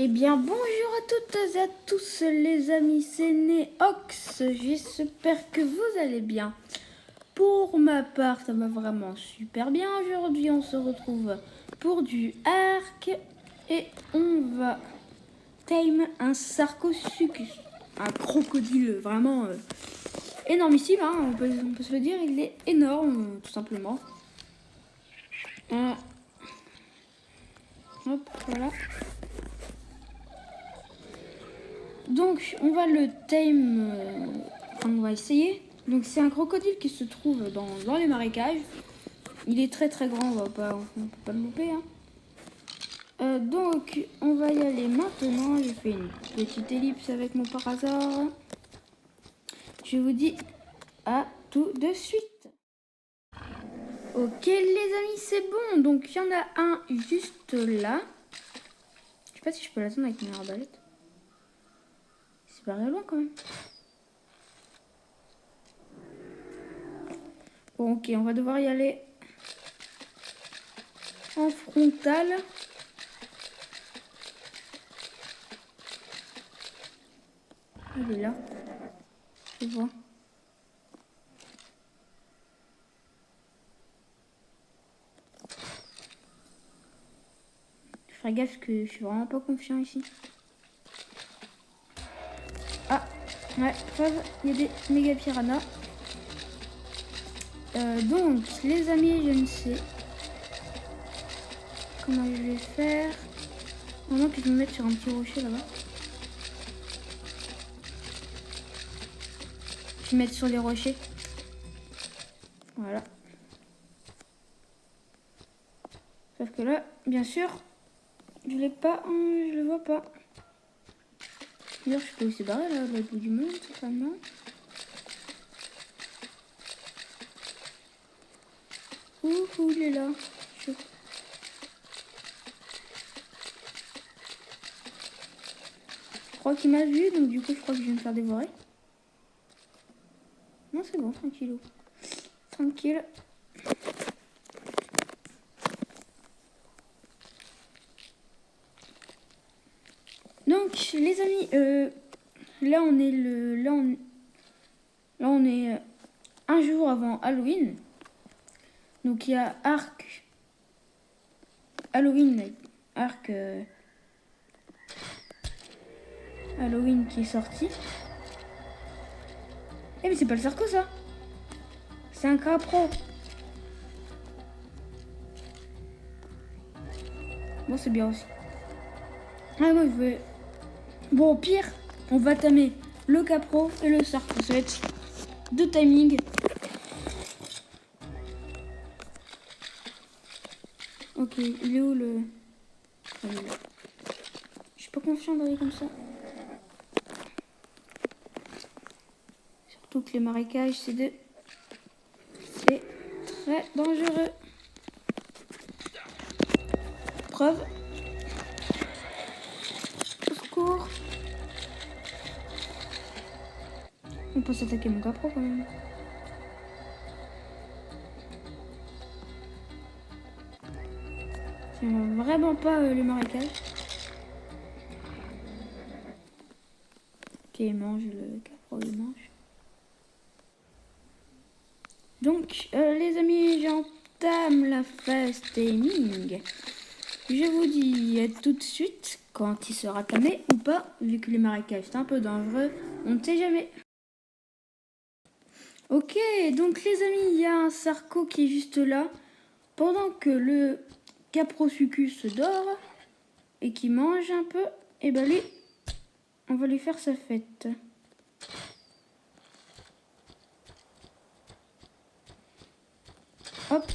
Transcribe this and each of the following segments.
Eh bien, bonjour à toutes et à tous les amis, c'est Neox, j'espère que vous allez bien. Pour ma part, ça va vraiment super bien. Aujourd'hui, on se retrouve pour du arc et on va tame un Sarcosuchus, un crocodile vraiment énormissime, hein, on peut se le dire, il est énorme, tout simplement. Hop, voilà. Donc, on va le tame, on va essayer. Donc, c'est un crocodile qui se trouve dans les marécages. Il est très très grand, on peut pas le louper. Hein. Donc, on va y aller maintenant. Je fais une petite ellipse avec mon parasol. Je vous dis à tout de suite. Ok les amis, c'est bon. Donc, il y en a un juste là. Je sais pas si je peux l'attendre avec mon arbalète. C'est pas très loin quand même. Bon, ok, on va devoir y aller en frontal. Il est là. Je vois. Je ferai gaffe parce que je suis vraiment pas confiant ici. Ah, ouais, il y a des méga piranhas. Donc, les amis, je ne sais comment je vais faire. Maintenant que je vais me mettre sur un petit rocher là-bas. Je vais me mettre sur les rochers. Voilà. Sauf que là, bien sûr, je l'ai pas, je le vois pas. D'ailleurs, je peux aussi barrer là, au bout du monde, totalement. Ouh, il est là. Je crois qu'il m'a vu, donc du coup, je crois que je vais me faire dévorer. Non, c'est bon, tranquille. Tranquille. Donc, les amis, là, on est on est un jour avant Halloween. Donc, il y a Arc Halloween, Arc Halloween qui est sorti. Eh mais c'est pas le Sarco ça. C'est un Capro. Bon c'est bien aussi. Ah moi je veux. Bon au pire, on va tamer le Capro et le Sarco. Ça va être deux timing. Ok, il est où le. Je suis pas confiant d'aller comme ça. Surtout que les marécages c'est très dangereux. Preuve. Au secours. On peut s'attaquer mon Capro quand même. C'est vraiment pas les marécages. Ok, il mange le Capro, il mange. Donc, les amis, j'entame la phase taming. Je vous dis à tout de suite quand il sera tamé ou pas, vu que les marécages c'est un peu dangereux, on ne sait jamais. Ok, donc les amis, il y a un Sarco qui est juste là, pendant que le Caprosuchus dort et qui mange un peu, et ben lui, on va lui faire sa fête. Hop.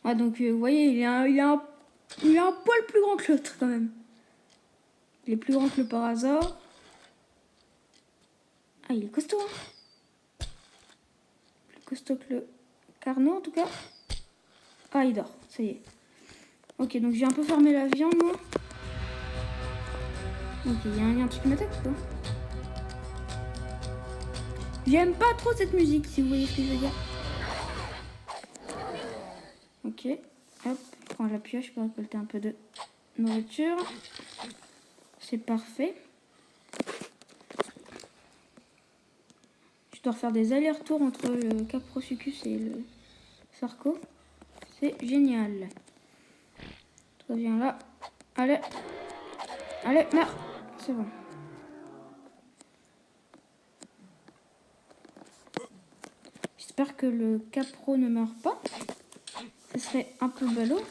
Ah donc vous voyez, il est un poil plus grand que l'autre quand même. Il est plus grand que le parasol. Ah, il est costaud, hein. Plus costaud que le Carnot en tout cas. Ah, il dort, ça y est. Ok, donc j'ai un peu fermé la viande moi. Ok, il y a un truc qui m'attaque ou quoi? J'aime pas trop cette musique si vous voyez ce que je veux dire. Ok. Hop, prends la pioche pour récolter un peu de nourriture. C'est parfait. Je dois faire des allers-retours entre le Caprosuchus et le Sarco. C'est génial. Toi, viens là. Allez. Allez, meurs. C'est bon. J'espère que le Capro ne meurt pas. Ce serait un peu ballot.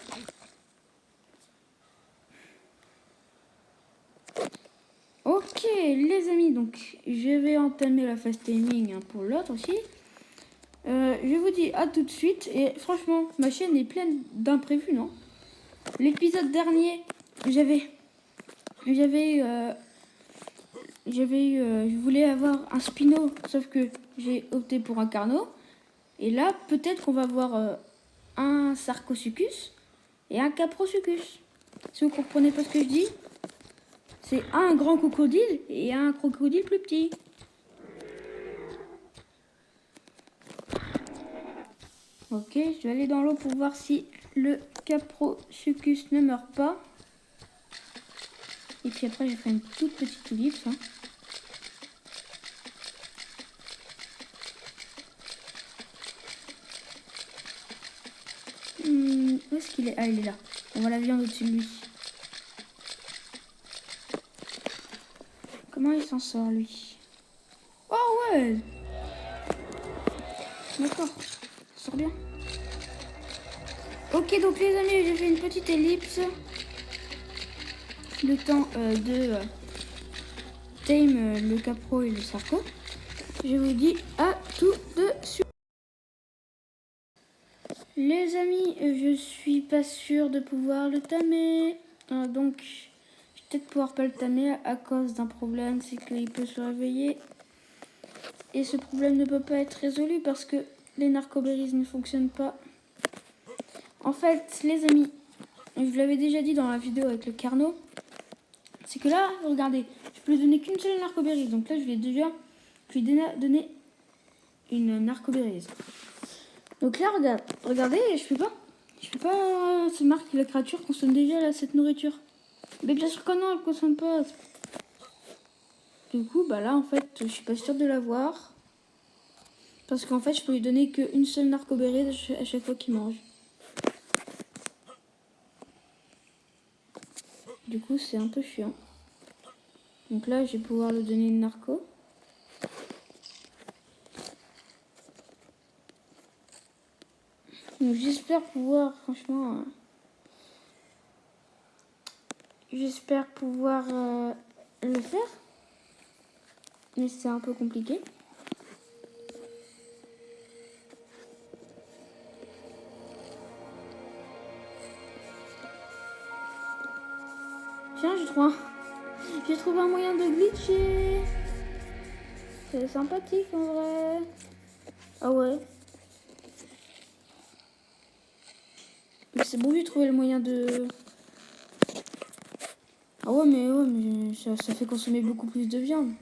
Ok, les amis, donc je vais entamer la phase timing pour l'autre aussi. Je vous dis à tout de suite. Et franchement, ma chaîne est pleine d'imprévus, non? L'épisode dernier, je voulais avoir un Spino, sauf que j'ai opté pour un Carno. Et là, peut-être qu'on va voir un Sarcosuchus et un Caprosuchus. Si vous comprenez pas ce que je dis, c'est un grand crocodile et un crocodile plus petit. Ok, je vais aller dans l'eau pour voir si le Caprosuchus ne meurt pas. Et puis après, je ferai une toute petite ellipse. Où est-ce qu'il est? Ah, il est là. On voit la viande au-dessus de lui. Comment il s'en sort, lui? Oh ouais! D'accord, ça sort bien. Ok, donc les amis, j'ai fait une petite ellipse. Le temps de tame le Capro et le Sarco. Je vous dis à tout de suite. Les amis, je suis pas sûre de pouvoir le tamer. Donc, je vais peut-être pouvoir pas le tamer à cause d'un problème, c'est qu'il peut se réveiller. Et ce problème ne peut pas être résolu parce que les narcoberries ne fonctionnent pas. En fait, les amis, je vous l'avais déjà dit dans la vidéo avec le Carno, c'est que là, regardez, je peux lui donner qu'une seule narcoberry. Donc là, je lui donner une narcoberry. Donc là, regardez, je peux pas, c'est marqué que la créature consomme déjà là, cette nourriture. Mais bien sûr que non, elle consomme pas. Du coup, bah là, en fait, je suis pas sûre de l'avoir. Parce qu'en fait, je peux lui donner qu'une seule narcoberry à chaque fois qu'il mange. Du coup, c'est un peu chiant. Donc là, je vais pouvoir lui donner une narco. Donc j'espère pouvoir, franchement... j'espère pouvoir le faire. Mais c'est un peu compliqué. Tiens, j'ai trouvé un moyen de glitcher. C'est sympathique en vrai. Ah ouais. Mais c'est bon, j'ai trouvé le moyen de... Ah ouais, mais ça fait consommer beaucoup plus de viande.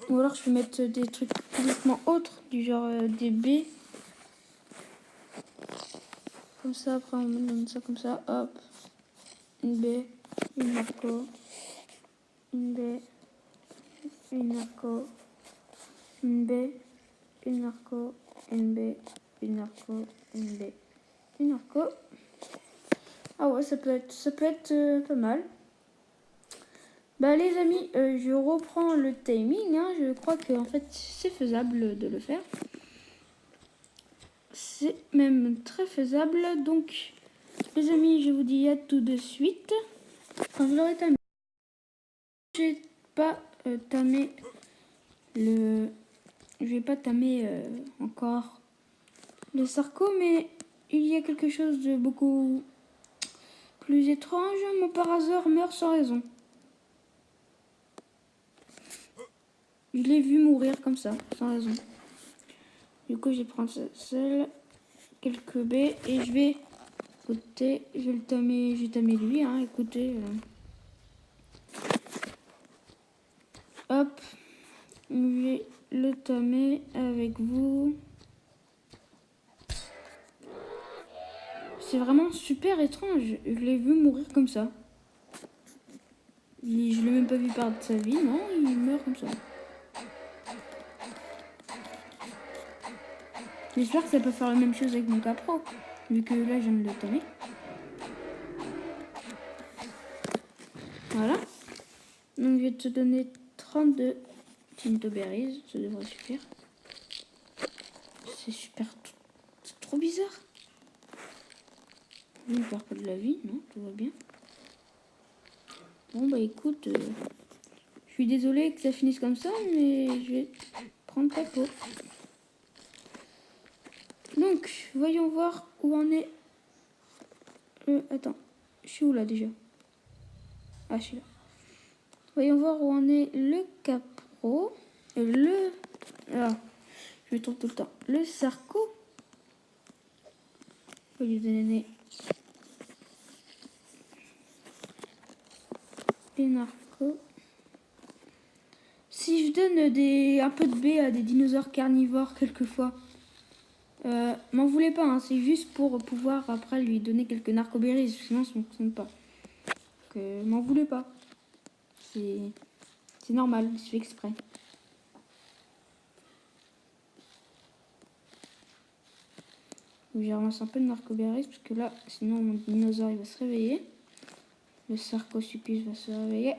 Ou alors je peux mettre des trucs complètement autres, du genre des baies. Comme ça, après on donne ça comme ça, hop. Une baie, une narco, une baie, une narco, une baie, une narco, une baie, une narco, une baie, une narco. Ah ouais, ça peut être pas mal. Bah les amis, je reprends le timing. Je crois que en fait c'est faisable de le faire. C'est même très faisable. Donc les amis, je vous dis à tout de suite. Quand je l'aurai tamé. J'ai pas tamé le... Je vais pas tamer encore le Sarco, mais il y a quelque chose de beaucoup plus étrange. Mon parasaure meurt sans raison. Je l'ai vu mourir comme ça, sans raison. Du coup, je vais prendre seul quelques baies et je vais écoutez, je vais tamer lui, écoutez. Hop, je vais le tamer avec vous. C'est vraiment super étrange. Je l'ai vu mourir comme ça. Je l'ai même pas vu perdre sa vie, non, il meurt comme ça. J'espère que ça peut faire la même chose avec mon capro, vu que là je viens de le tamer. Voilà. Donc je vais te donner 32 Tinto Berries, ça devrait suffire. C'est super, c'est trop bizarre. Il perd pas de la vie, non, tout va bien. Bon bah écoute, je suis désolée que ça finisse comme ça, mais je vais prendre ta peau. Donc, voyons voir où en est... attends, je suis où là déjà? Ah, je suis là. Voyons voir où en est le capro. Ah, je me trompe tout le temps. Le sarco. On va lui donner les narcos. Si je donne un peu de baie à des dinosaures carnivores quelquefois, m'en voulez pas, hein, c'est juste pour pouvoir après lui donner quelques narcoberries, sinon ça ne fonctionne pas. Donc m'en voulez pas. C'est normal, je fais exprès. Je ramasse un peu de narcoberries parce que là, sinon mon dinosaure il va se réveiller. Le Sarcosuchus va se réveiller.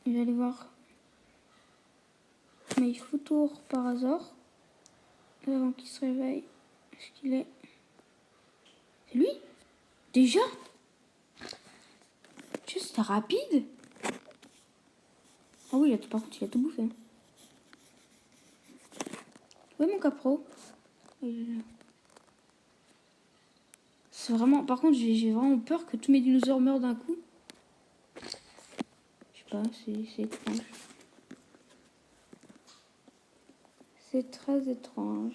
Je vais aller voir. Mais il faut tour par hasard. Avant qu'il se réveille. Est-ce qu'il est... C'est lui? Déjà? C'était rapide. Ah oui, par contre, il a tout bouffé. Où est mon capro? C'est vraiment... Par contre, j'ai vraiment peur que tous mes dinosaures meurent d'un coup. Je sais pas, c'est étrange. C'est très étrange.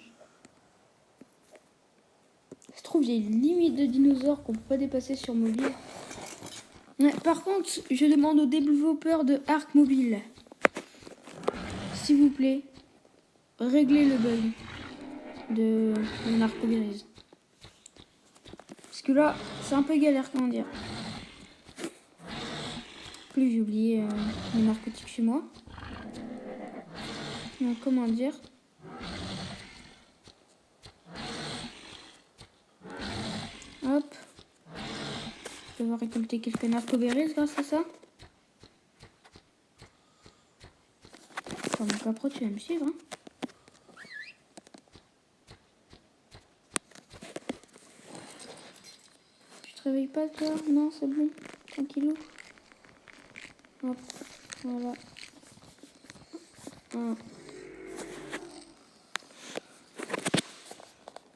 Ça se trouve, il y a une limite de dinosaures qu'on peut pas dépasser sur mobile. Ouais, par contre, je demande aux développeurs de Arc Mobile, s'il vous plaît, réglez le bug de Narcoberries. Parce que là, c'est un peu galère, comment dire. Plus j'ai oublié mes narcotiques chez moi. Donc, comment dire. Hop. Je vais récolter quelques narcoberries grâce à ça. Enfin, mon capro, tu vas me suivre, hein. Tu te réveilles pas, toi? Non, c'est bon. Tranquillou. Hop. Voilà.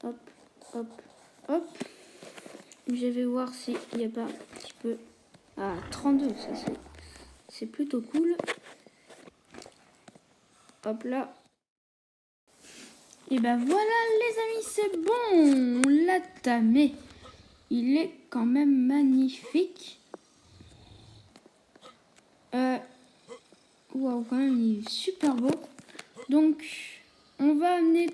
Hop, hop, hop. Je vais voir s'il n'y a pas un petit peu... Ah, 32, ça c'est plutôt cool. Hop là. Et ben voilà les amis, c'est bon. On l'a tamé. Il est quand même magnifique. Waouh, quand même, il est super beau. Donc, on va amener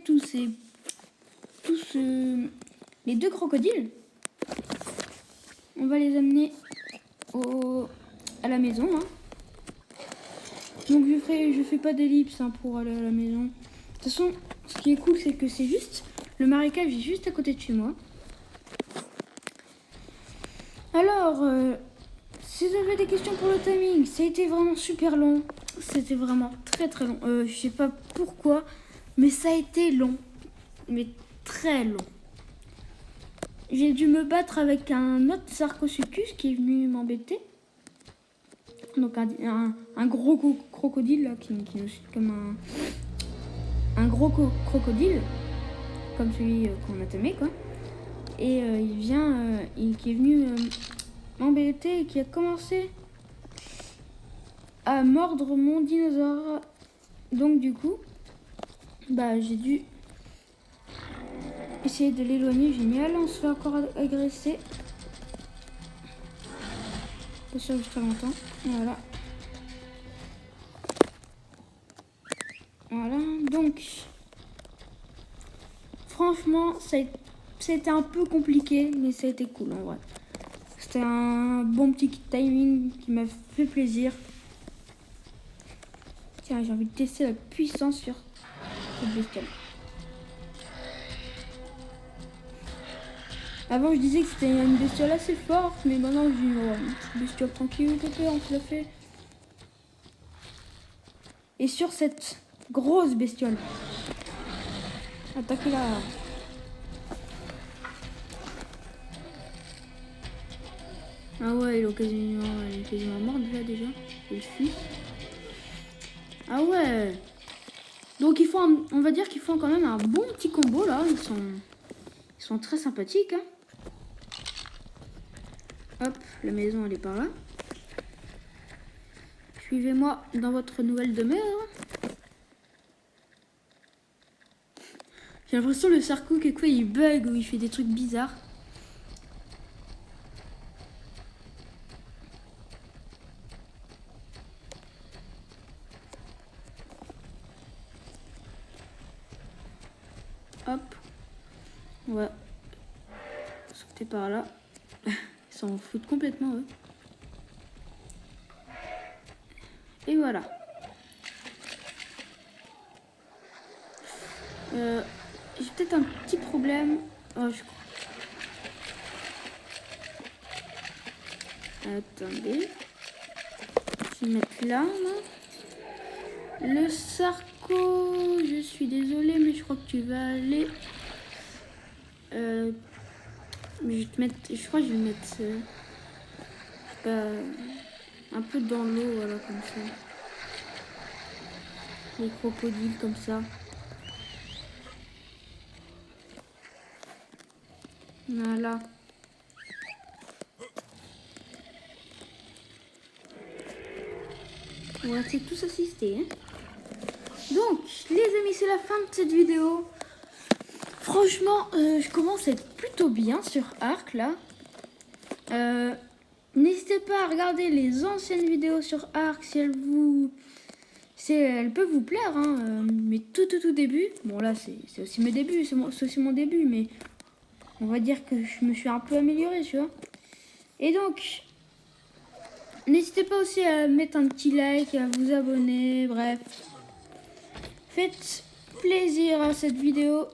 les deux crocodiles. On va les amener à la maison. Hein. Donc, je fais pas d'ellipse pour aller à la maison. De toute façon, ce qui est cool, c'est que c'est juste... Le marécage est juste à côté de chez moi. Alors, si vous avez des questions pour le timing, ça a été vraiment super long. C'était vraiment très très long. Je sais pas pourquoi, mais ça a été long. Mais très long. J'ai dû me battre avec un autre Sarcosuchus qui est venu m'embêter. Donc un gros crocodile là, qui nous suit comme un gros crocodile. Comme celui qu'on a tamé quoi. Et qui est venu m'embêter et qui a commencé à mordre mon dinosaure. Donc du coup, j'ai dû essayer de l'éloigner. Génial, on se fait encore agresser. Pas sûr que je très longtemps. Voilà. Voilà, donc franchement, c'était un peu compliqué, mais ça a été cool en vrai. C'était un bon petit timing qui m'a fait plaisir. Tiens, j'ai envie de tester la puissance sur cette bestiole. Avant, je disais que c'était une bestiole assez forte, mais maintenant, je dis, oh, une petite bestiole tranquille, on se la fait. Et sur cette grosse bestiole, attaquez-la. Ah ouais, il est quasiment mort déjà. Je le suis. Ah ouais. Donc ils font, on va dire qu'ils font quand même un bon petit combo là. Ils sont très sympathiques. Hein. Hop, la maison elle est par là. Suivez-moi dans votre nouvelle demeure. J'ai l'impression le Sarko que quoi il bug ou il fait des trucs bizarres. Hop. Ouais. Sauter par là. Ils s'en foutent complètement eux. Et voilà. J'ai peut-être un petit problème. Oh, je crois. Attendez. Je vais mettre là. Le Sarko, je suis désolée, mais je crois que tu vas aller. Mais je vais te mettre. Je crois que je vais mettre. Un peu dans l'eau, voilà, comme ça. Les crocodiles, comme ça. Voilà. On va essayer de tous assister. Hein. Donc, les amis, c'est la fin de cette vidéo. Franchement, je commence à être plutôt bien sur Ark, là. N'hésitez pas à regarder les anciennes vidéos sur Ark si elles peuvent vous plaire. Hein. Mais tout début, bon là, c'est aussi mes débuts, c'est aussi mon début, mais on va dire que je me suis un peu améliorée, tu vois. Et donc, n'hésitez pas aussi à mettre un petit like, à vous abonner, bref. Faites plaisir à cette vidéo